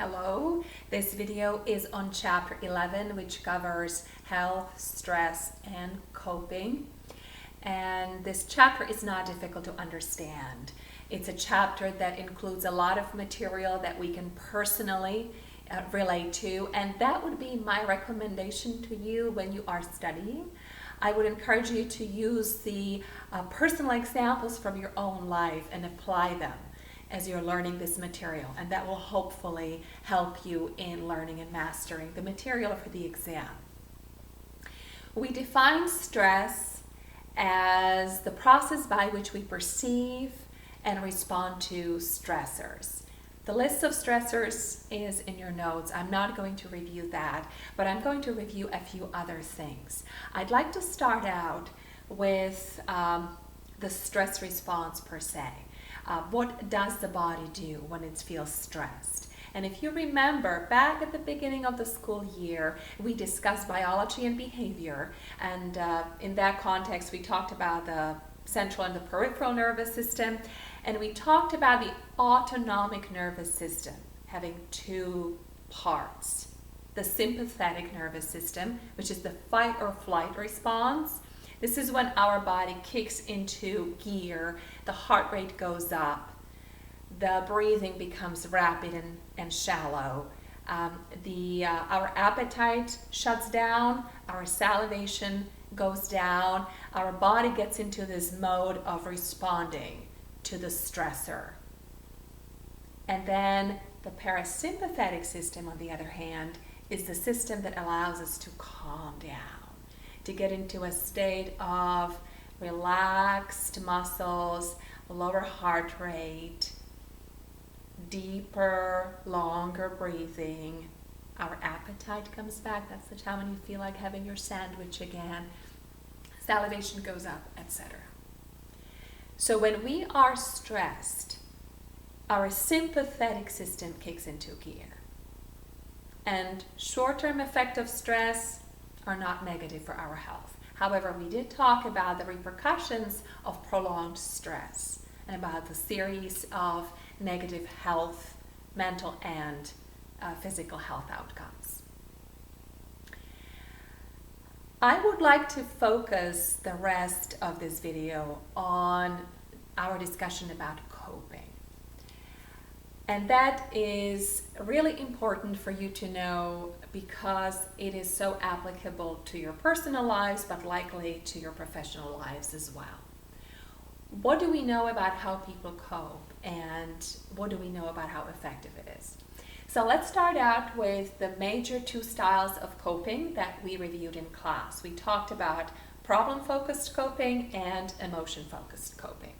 Hello, this video is on chapter 11, which covers health, stress, and coping. And this chapter is not difficult to understand. It's a chapter that includes a lot of material that we can personally relate to, and that would be my recommendation to you when you are studying. I would encourage you to use the personal examples from your own life and apply them as you're learning this material, and that will hopefully help you in learning and mastering the material for the exam. We define stress as the process by which we perceive and respond to stressors. The list of stressors is in your notes. I'm not going to review that, but I'm going to review a few other things. I'd like to start out with the stress response per se. What does the body do when it feels stressed? And if you remember, back at the beginning of the school year, we discussed biology and behavior. And in that context, we talked about the central and the peripheral nervous system. And we talked about the autonomic nervous system having two parts. The sympathetic nervous system, which is the fight or flight response. This is when our body kicks into gear, the heart rate goes up, the breathing becomes rapid and shallow, our appetite shuts down, our salivation goes down, our body gets into this mode of responding to the stressor. And then the parasympathetic system, on the other hand, is the system that allows us to calm down, to get into a state of relaxed muscles, lower heart rate, deeper, longer breathing. Our appetite comes back. That's the time when you feel like having your sandwich again. Salivation goes up, etc. So when we are stressed, our sympathetic system kicks into gear. And short-term effect of stress are not negative for our health. However, we did talk about the repercussions of prolonged stress and about the series of negative health, mental and physical health outcomes. I would like to focus the rest of this video on our discussion about coping. And that is really important for you to know because it is so applicable to your personal lives, but likely to your professional lives as well. What do we know about how people cope, and what do we know about how effective it is? So let's start out with the major two styles of coping that we reviewed in class. We talked about problem-focused coping and emotion-focused coping.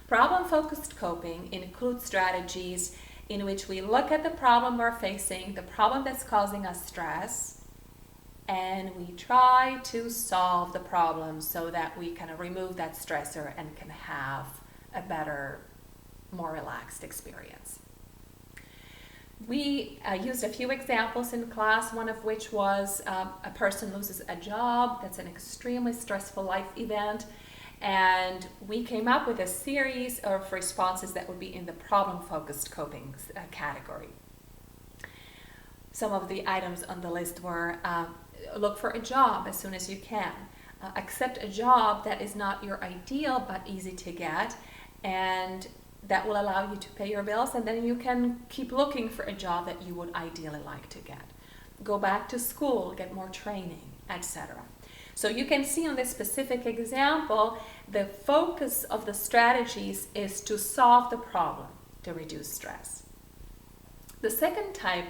Problem-focused coping includes strategies in which we look at the problem we're facing, the problem that's causing us stress, and we try to solve the problem so that we can remove that stressor and can have a better, more relaxed experience. We used a few examples in class, one of which was a person loses a job. That's an extremely stressful life event. And we came up with a series of responses that would be in the problem-focused coping category. Some of the items on the list were look for a job as soon as you can, accept a job that is not your ideal but easy to get, and that will allow you to pay your bills, and then you can keep looking for a job that you would ideally like to get. Go back to school, get more training, etc. So you can see on this specific example, the focus of the strategies is to solve the problem, to reduce stress. The second type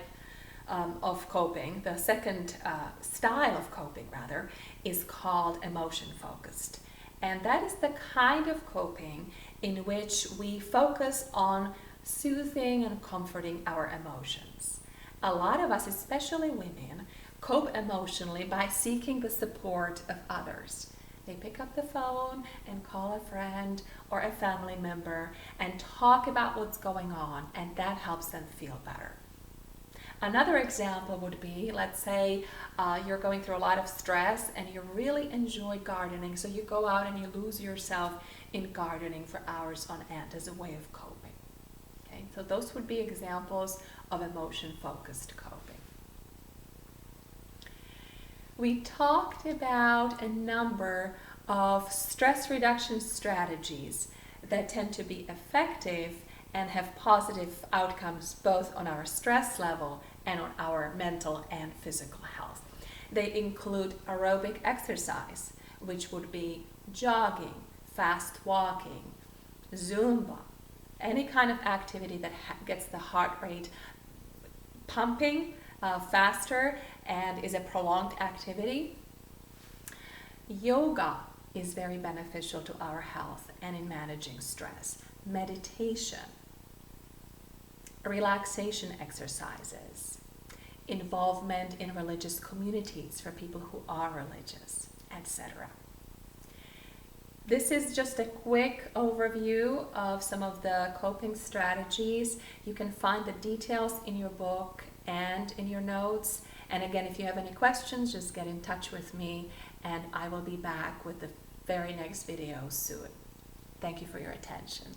of coping, the second style of coping rather, is called emotion-focused. And that is the kind of coping in which we focus on soothing and comforting our emotions. A lot of us, especially women, cope emotionally by seeking the support of others. They pick up the phone and call a friend or a family member and talk about what's going on, and that helps them feel better. Another example would be, let's say you're going through a lot of stress and you really enjoy gardening, so you go out and you lose yourself in gardening for hours on end as a way of coping. Okay? So those would be examples of emotion-focused coping. We talked about a number of stress reduction strategies that tend to be effective and have positive outcomes both on our stress level and on our mental and physical health. They include aerobic exercise, which would be jogging, fast walking, Zumba, any kind of activity that gets the heart rate pumping faster and is a prolonged activity. Yoga is very beneficial to our health and in managing stress. Meditation, relaxation exercises, involvement in religious communities for people who are religious, etc. This is just a quick overview of some of the coping strategies. You can find the details in your book and in your notes. And again, if you have any questions, just get in touch with me and I will be back with the very next video soon. Thank you for your attention.